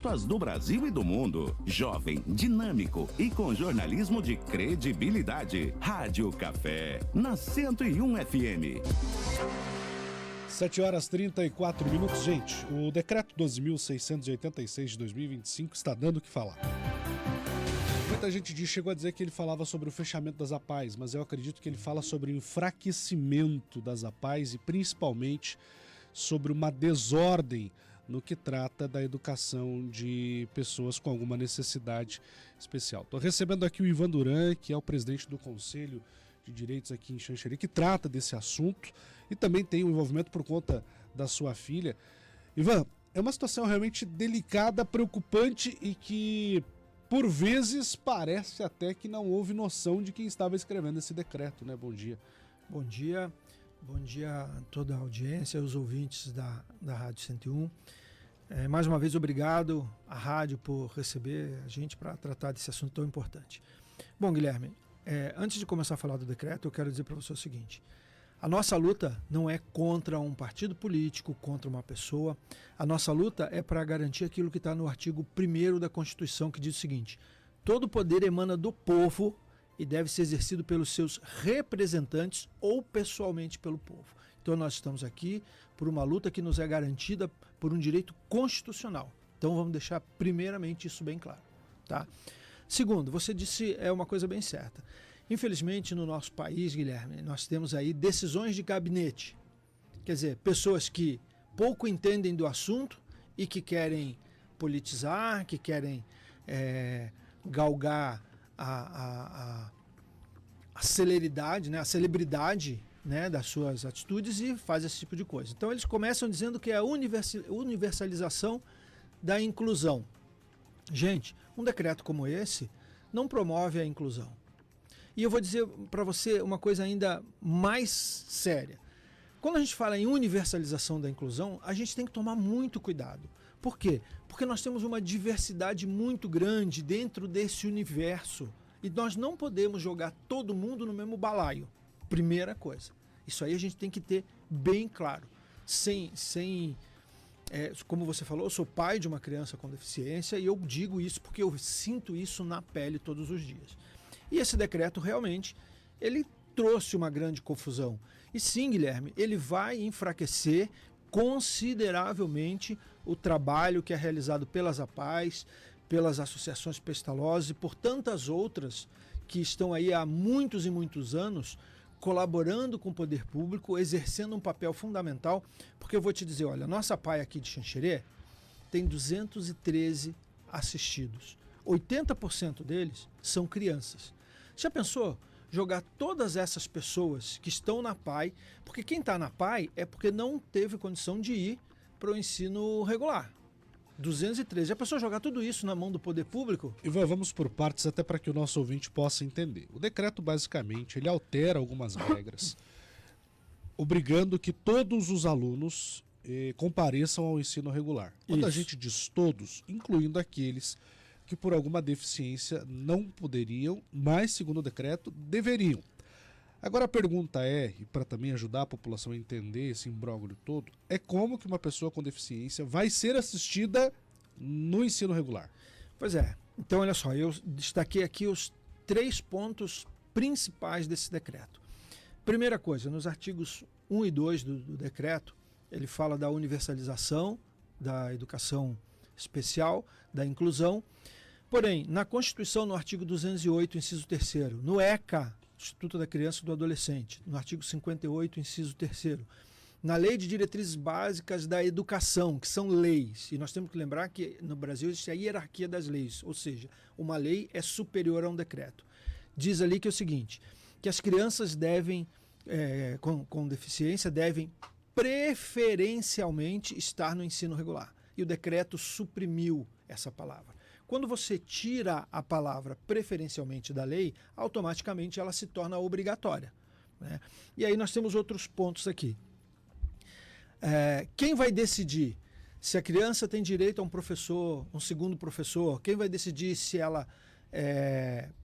do Brasil e do mundo. Jovem, dinâmico e com jornalismo de credibilidade. Rádio Café, na 101 FM. 7h34. Gente, o decreto 12.686 de 2025 está dando o que falar. Muita gente chegou a dizer que ele falava sobre o fechamento das APAES, mas eu acredito que ele fala sobre o enfraquecimento das APAES e principalmente sobre uma desordem no que trata da educação de pessoas com alguma necessidade especial. Estou recebendo aqui o Ivan Duran, que é o presidente do Conselho de Direitos aqui em Xanxerê, que trata desse assunto e também tem um envolvimento por conta da sua filha. Ivan, é uma situação realmente delicada, preocupante e que, por vezes, parece até que não houve noção de quem estava escrevendo esse decreto, né? Bom dia. Bom dia. Bom dia a toda a audiência, aos ouvintes da Rádio 101. Mais uma vez, obrigado à rádio por receber a gente para tratar desse assunto tão importante. Bom, Guilherme, antes de começar a falar do decreto, eu quero dizer para você o seguinte: a nossa luta não é contra um partido político, contra uma pessoa. A nossa luta é para garantir aquilo que está no artigo 1º da Constituição, que diz o seguinte: todo poder emana do povo e deve ser exercido pelos seus representantes ou pessoalmente pelo povo. Então nós estamos aqui por uma luta que nos é garantida por um direito constitucional. Então vamos deixar primeiramente isso bem claro, tá? Segundo, você disse uma coisa bem certa. Infelizmente no nosso país, Guilherme, nós temos aí decisões de gabinete. Quer dizer, pessoas que pouco entendem do assunto e que querem politizar, que querem galgar a celeridade, né, a celebridade, né, das suas atitudes e faz esse tipo de coisa. Então eles começam dizendo que é a universalização da inclusão. Gente, um decreto como esse não promove a inclusão. E eu vou dizer para você uma coisa ainda mais séria. Quando a gente fala em universalização da inclusão, a gente tem que tomar muito cuidado. Por quê? Porque nós temos uma diversidade muito grande dentro desse universo e nós não podemos jogar todo mundo no mesmo balaio. Primeira coisa. Isso aí a gente tem que ter bem claro. Como você falou, eu sou pai de uma criança com deficiência e eu digo isso porque eu sinto isso na pele todos os dias. E esse decreto realmente, ele trouxe uma grande confusão. E sim, Guilherme, ele vai enfraquecer consideravelmente o trabalho que é realizado pelas APAES, pelas associações pestalozes e por tantas outras que estão aí há muitos e muitos anos colaborando com o poder público, exercendo um papel fundamental, porque eu vou te dizer, olha, a nossa APAE aqui de Xanxerê tem 213 assistidos. 80% deles são crianças. Já pensou jogar todas essas pessoas que estão na APAE, porque quem está na APAE é porque não teve condição de ir para o ensino regular. 213. Já pensou jogar tudo isso na mão do poder público? Ivan, vamos por partes até para que o nosso ouvinte possa entender. O decreto, basicamente, ele altera algumas regras, obrigando que todos os alunos compareçam ao ensino regular. Quando a gente diz todos, incluindo aqueles que por alguma deficiência não poderiam, mas, segundo o decreto, deveriam. Agora a pergunta e para também ajudar a população a entender esse imbróglio todo, é como que uma pessoa com deficiência vai ser assistida no ensino regular? Pois é. Então, olha só, eu destaquei aqui os 3 pontos principais desse decreto. Primeira coisa, nos artigos 1 e 2 do decreto, ele fala da universalização da educação especial, da inclusão. Porém, na Constituição, no artigo 208, inciso 3º, no ECA, Instituto da Criança e do Adolescente, no artigo 58, inciso 3º, na Lei de Diretrizes Básicas da Educação, que são leis, e nós temos que lembrar que no Brasil existe a hierarquia das leis, ou seja, uma lei é superior a um decreto. Diz ali que é o seguinte, que as crianças devem, com deficiência, devem preferencialmente estar no ensino regular. E o decreto suprimiu essa palavra. Quando você tira a palavra preferencialmente da lei, automaticamente ela se torna obrigatória, né? E aí nós temos outros pontos aqui. Quem vai decidir se a criança tem direito a um professor, um segundo professor? Quem vai decidir se ela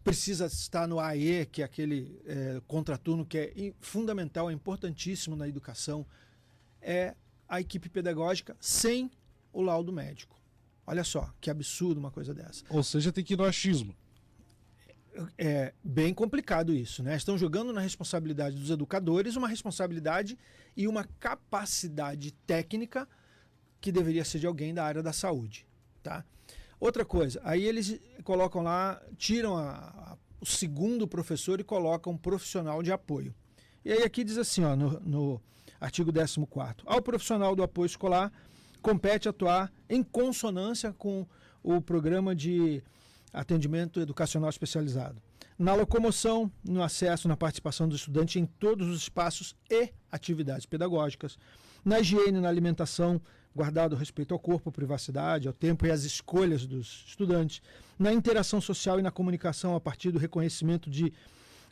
precisa estar no AE, que é aquele contraturno que é fundamental, é importantíssimo na educação? É a equipe pedagógica sem o laudo médico. Olha só, que absurdo uma coisa dessa. Ou seja, tem que ir no achismo. É bem complicado isso, né? Estão jogando na responsabilidade dos educadores uma responsabilidade e uma capacidade técnica que deveria ser de alguém da área da saúde, tá? Outra coisa, aí eles colocam lá, tiram o segundo professor e colocam um profissional de apoio. E aí aqui diz assim, ó, no artigo 14º, ao profissional do apoio escolar compete atuar em consonância com o programa de atendimento educacional especializado, na locomoção, no acesso, na participação do estudante em todos os espaços e atividades pedagógicas, na higiene, na alimentação, guardado o respeito ao corpo, à privacidade, ao tempo e às escolhas dos estudantes, na interação social e na comunicação a partir do reconhecimento de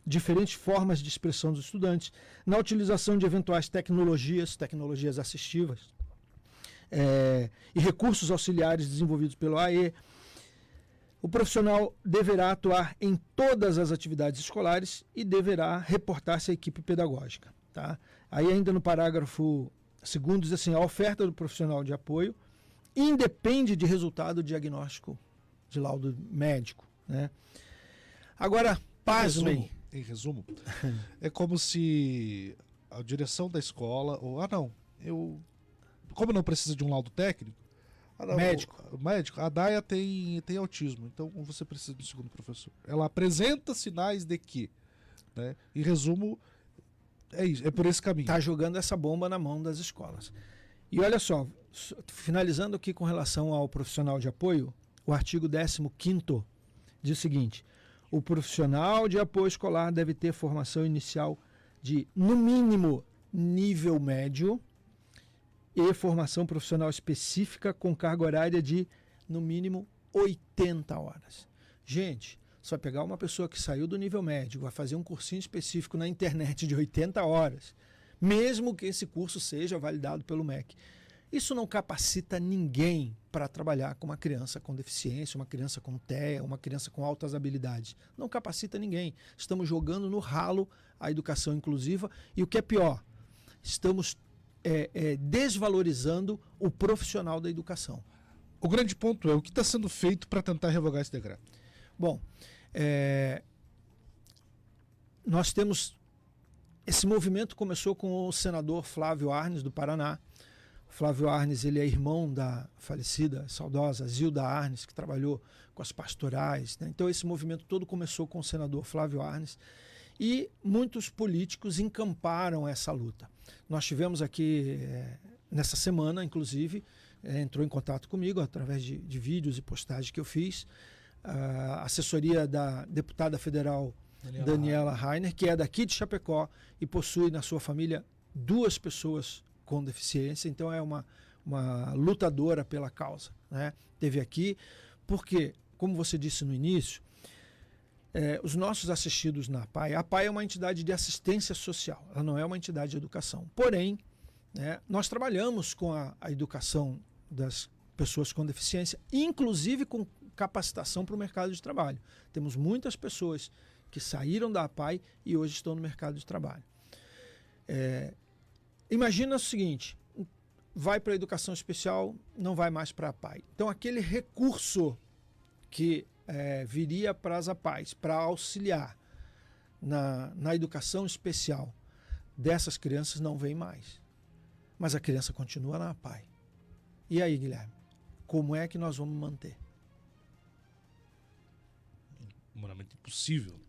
diferentes formas de expressão dos estudantes, na utilização de eventuais tecnologias assistivas e recursos auxiliares desenvolvidos pelo AE. O profissional deverá atuar em todas as atividades escolares e deverá reportar-se à equipe pedagógica. Tá? Aí ainda no parágrafo 2º diz assim, a oferta do profissional de apoio independe de resultado diagnóstico de laudo médico. Né? Agora, pasmem. Em resumo, é como se a direção da escola, como não precisa de um laudo técnico, médico, a Daia tem autismo, então você precisa do segundo professor. Ela apresenta sinais de que, né? Em resumo, é isso, é por esse caminho. Está jogando essa bomba na mão das escolas. E olha só, finalizando aqui com relação ao profissional de apoio, o artigo 15º diz o seguinte, o profissional de apoio escolar deve ter formação inicial de, no mínimo, nível médio e formação profissional específica com carga horária de, no mínimo, 80 horas. Gente, você vai pegar uma pessoa que saiu do nível médio, vai fazer um cursinho específico na internet de 80 horas, mesmo que esse curso seja validado pelo MEC. Isso não capacita ninguém para trabalhar com uma criança com deficiência, uma criança com TEA, uma criança com altas habilidades. Não capacita ninguém. Estamos jogando no ralo a educação inclusiva e o que é pior, estamos desvalorizando o profissional da educação. O grande ponto é o que está sendo feito para tentar revogar esse decreto. Bom, nós temos... Esse movimento começou com o senador Flávio Arnes, do Paraná. O Flávio Arnes, ele é irmão da falecida, saudosa Zilda Arnes, que trabalhou com as pastorais. Né? Então esse movimento todo começou com o senador Flávio Arnes e muitos políticos encamparam essa luta. Nós tivemos aqui, nessa semana, inclusive, entrou em contato comigo através de vídeos e postagens que eu fiz, a assessoria da deputada federal Daniela Rainer, que é daqui de Chapecó e possui na sua família 2 pessoas com deficiência, então é uma lutadora pela causa. Né? Teve aqui, porque, como você disse no início, os nossos assistidos na APAE, a APAE é uma entidade de assistência social, ela não é uma entidade de educação. Porém, né, nós trabalhamos com a educação das pessoas com deficiência, inclusive com capacitação para o mercado de trabalho. Temos muitas pessoas que saíram da APAE e hoje estão no mercado de trabalho. Imagina o seguinte, vai para a educação especial, não vai mais para a APAE. Então aquele recurso que viria para as APAEs, para auxiliar na educação especial dessas crianças, não vem mais. Mas a criança continua na APAE. E aí, Guilherme, como é que nós vamos manter? Humanamente impossível.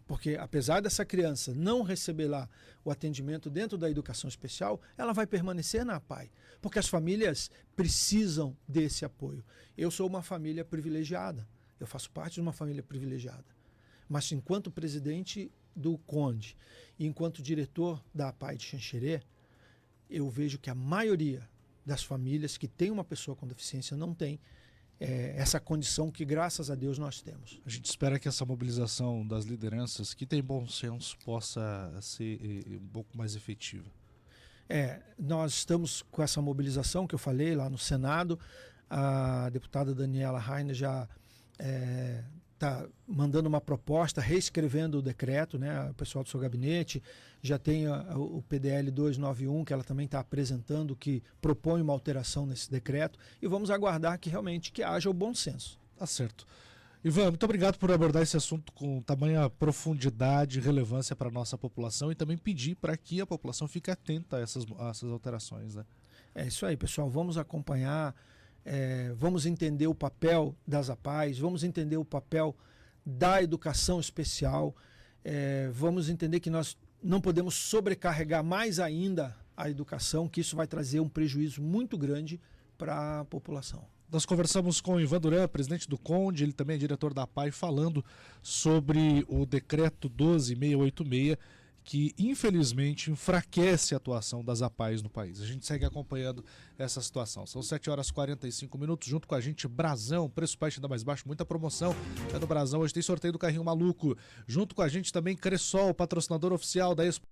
Porque apesar dessa criança não receber lá o atendimento dentro da educação especial, ela vai permanecer na APAE, porque as famílias precisam desse apoio. Eu sou uma família privilegiada, eu faço parte de uma família privilegiada, mas enquanto presidente do CONDE e enquanto diretor da APAE de Xanxerê, eu vejo que a maioria das famílias que tem uma pessoa com deficiência não tem essa condição que, graças a Deus, nós temos. A gente espera que essa mobilização das lideranças que tem bom senso possa ser um pouco mais efetiva. Nós estamos com essa mobilização que eu falei lá no Senado. A deputada Daniela Rainer já tá mandando uma proposta, reescrevendo o decreto, né? O pessoal do seu gabinete já tem o PDL 291, que ela também está apresentando, que propõe uma alteração nesse decreto, e vamos aguardar que realmente que haja o bom senso. Tá certo. Ivan, muito obrigado por abordar esse assunto com tamanha profundidade e relevância para a nossa população, e também pedir para que a população fique atenta a essas alterações, né? É isso aí, pessoal. Vamos acompanhar, vamos entender o papel das APAES, vamos entender o papel da educação especial, vamos entender que nós não podemos sobrecarregar mais ainda a educação, que isso vai trazer um prejuízo muito grande para a população. Nós conversamos com o Ivan Duran, presidente do CONDE, ele também é diretor da APAE, falando sobre o decreto 12686, que infelizmente enfraquece a atuação das APAES no país. A gente segue acompanhando essa situação. São 7h45, junto com a gente Brasão, preço baixo ainda mais baixo, muita promoção no Brasão. Hoje tem sorteio do carrinho maluco. Junto com a gente também Cressol, patrocinador oficial da Expo